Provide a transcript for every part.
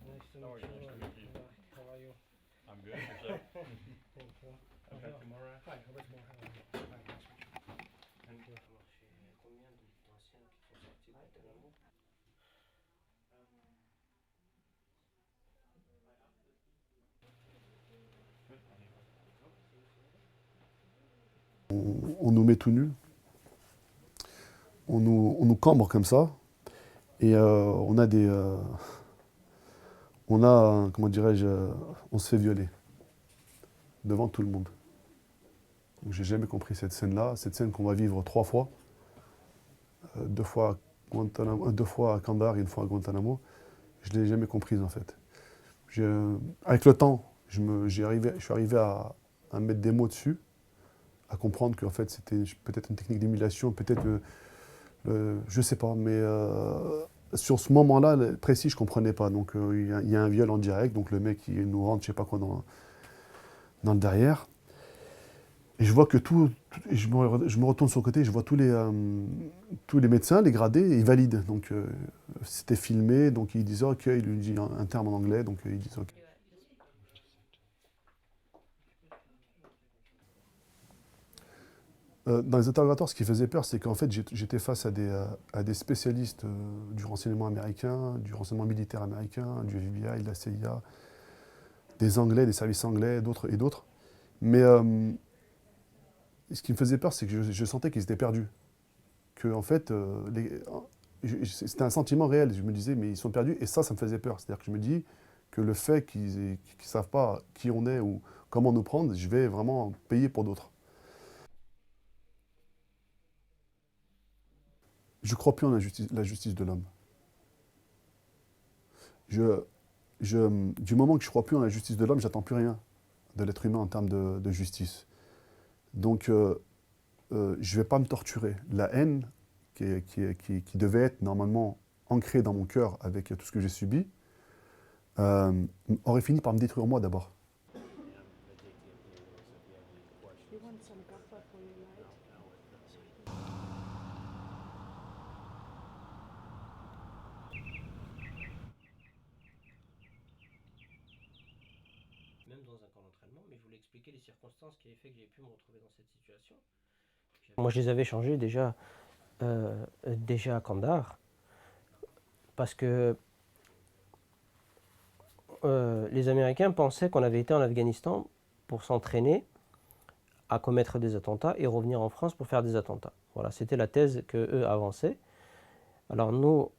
Nice to How are you? meet Nice to you. meet you. How are you? I'm good. Yourself? Thank you. Okay, tomorrow. Hi, Robert Moore. How are you? Hi, nice to meet you. Thank you. Combien d'anciens qui sont sortis de Guantanamo? On nous met tout nus, on nous cambre comme ça, et comment dirais-je, on se fait violer devant tout le monde. Donc j'ai jamais compris cette scène-là, cette scène qu'on va vivre 3 fois, 2 fois à Kandahar et 1 fois à Guantanamo. Je l'ai jamais comprise en fait. Avec le temps, je suis arrivé à mettre des mots dessus, à comprendre qu'en fait c'était peut-être une technique d'émulation, peut-être, je sais pas, mais sur ce moment-là précis, je comprenais pas. Donc il y a un viol en direct, donc le mec il nous rentre, je sais pas quoi, dans le derrière. Et je vois que je me retourne sur le côté, je vois tous les médecins, les gradés, ils valident. Donc c'était filmé, donc ils disent ok, il lui dit un terme en anglais, donc ils disent ok. Dans les interrogatoires, ce qui faisait peur, c'est qu'en fait, j'étais face à des spécialistes du renseignement américain, du renseignement militaire américain, du FBI, de la CIA, des Anglais, des services anglais, d'autres et d'autres. Mais ce qui me faisait peur, c'est que je sentais qu'ils étaient perdus. Que, en fait, c'était un sentiment réel. Je me disais, mais ils sont perdus, et ça me faisait peur. C'est-à-dire que je me dis que le fait qu'ils ne savent pas qui on est ou comment nous prendre, je vais vraiment payer pour d'autres. Je ne crois plus en la justice de l'homme. Je, du moment que je ne crois plus en la justice de l'homme, j'attends plus rien de l'être humain en termes de justice. Donc, je ne vais pas me torturer. La haine, qui devait être normalement ancrée dans mon cœur avec tout ce que j'ai subi, aurait fini par me détruire moi d'abord. You want some kappa for your light? Même dans un camp d'entraînement, mais je voulais expliquer les circonstances qui avaient fait que j'ai pu me retrouver dans cette situation. Moi, je les avais changés déjà à Kandahar, parce que les Américains pensaient qu'on avait été en Afghanistan pour s'entraîner à commettre des attentats et revenir en France pour faire des attentats. Voilà, c'était la thèse qu'eux avançaient. Alors nous,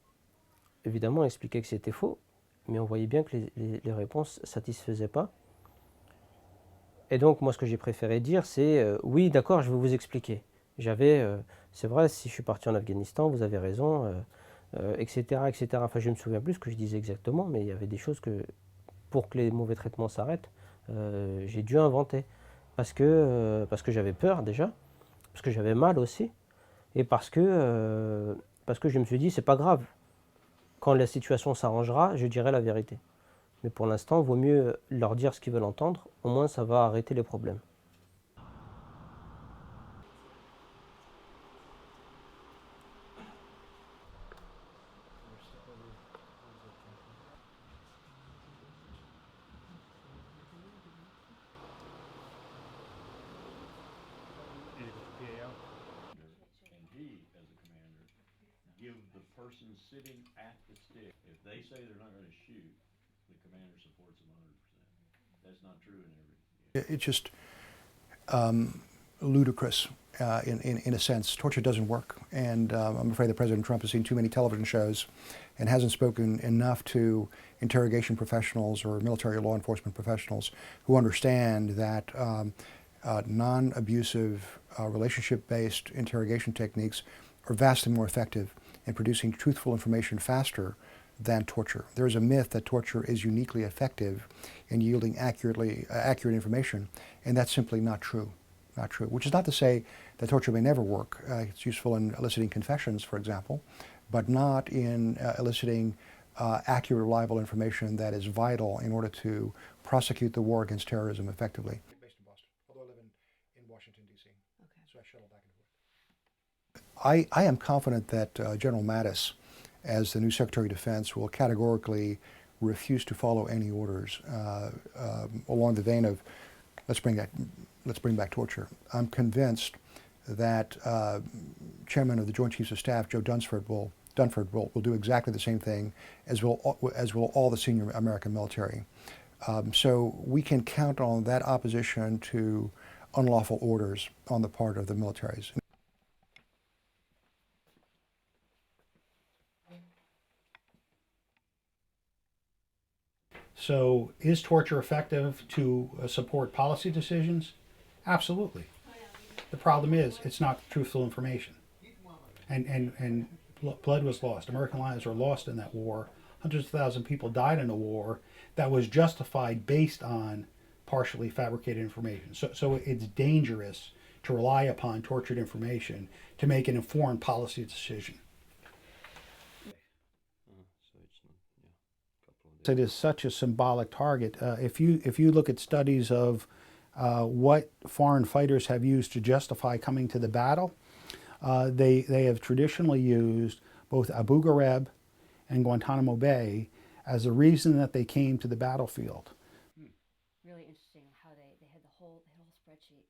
évidemment, on expliquait que c'était faux, mais on voyait bien que les réponses ne satisfaisaient pas. Et donc, moi, ce que j'ai préféré dire, c'est oui, d'accord, je vais vous expliquer. C'est vrai, si je suis parti en Afghanistan, vous avez raison, etc., etc. Enfin, je ne me souviens plus ce que je disais exactement, mais il y avait des choses que, pour que les mauvais traitements s'arrêtent, j'ai dû inventer. Parce que j'avais peur déjà, parce que j'avais mal aussi, et parce que je me suis dit, c'est pas grave. Quand la situation s'arrangera, je dirai la vérité. Mais pour l'instant, il vaut mieux leur dire ce qu'ils veulent entendre, au moins ça va arrêter les problèmes. And he, as a commander, give the person sitting at the stick. If they say they're not going to shoot, the commander supports them 100%. That's not true in every. It's just ludicrous in a sense. Torture doesn't work. And I'm afraid that President Trump has seen too many television shows and hasn't spoken enough to interrogation professionals or military law enforcement professionals who understand that non-abusive, relationship-based interrogation techniques are vastly more effective in producing truthful information faster than torture. There is a myth that torture is uniquely effective in yielding accurate information, and that's simply not true. Not true. Which is not to say that torture may never work. It's useful in eliciting confessions, for example, but not in eliciting accurate, reliable information that is vital in order to prosecute the war against terrorism effectively. Based in Boston, although I live in Washington, D.C. Okay. So I shuttle back and forth. I am confident that General Mattis as the new Secretary of Defense, will categorically refuse to follow any orders along the vein of let's bring back torture. I'm convinced that Chairman of the Joint Chiefs of Staff Joe Dunford will do exactly the same thing, as will all the senior American military. So we can count on that opposition to unlawful orders on the part of the militaries. So is torture effective to support policy decisions? Absolutely. The problem is it's not truthful information. And blood was lost. American lives were lost in that war. Hundreds of thousands of people died in a war that was justified based on partially fabricated information. So it's dangerous to rely upon tortured information to make an informed policy decision. It is such a symbolic target. If you look at studies of what foreign fighters have used to justify coming to the battle, they have traditionally used both Abu Ghraib and Guantanamo Bay as the reason that they came to the battlefield. Really interesting how they had the whole spreadsheet.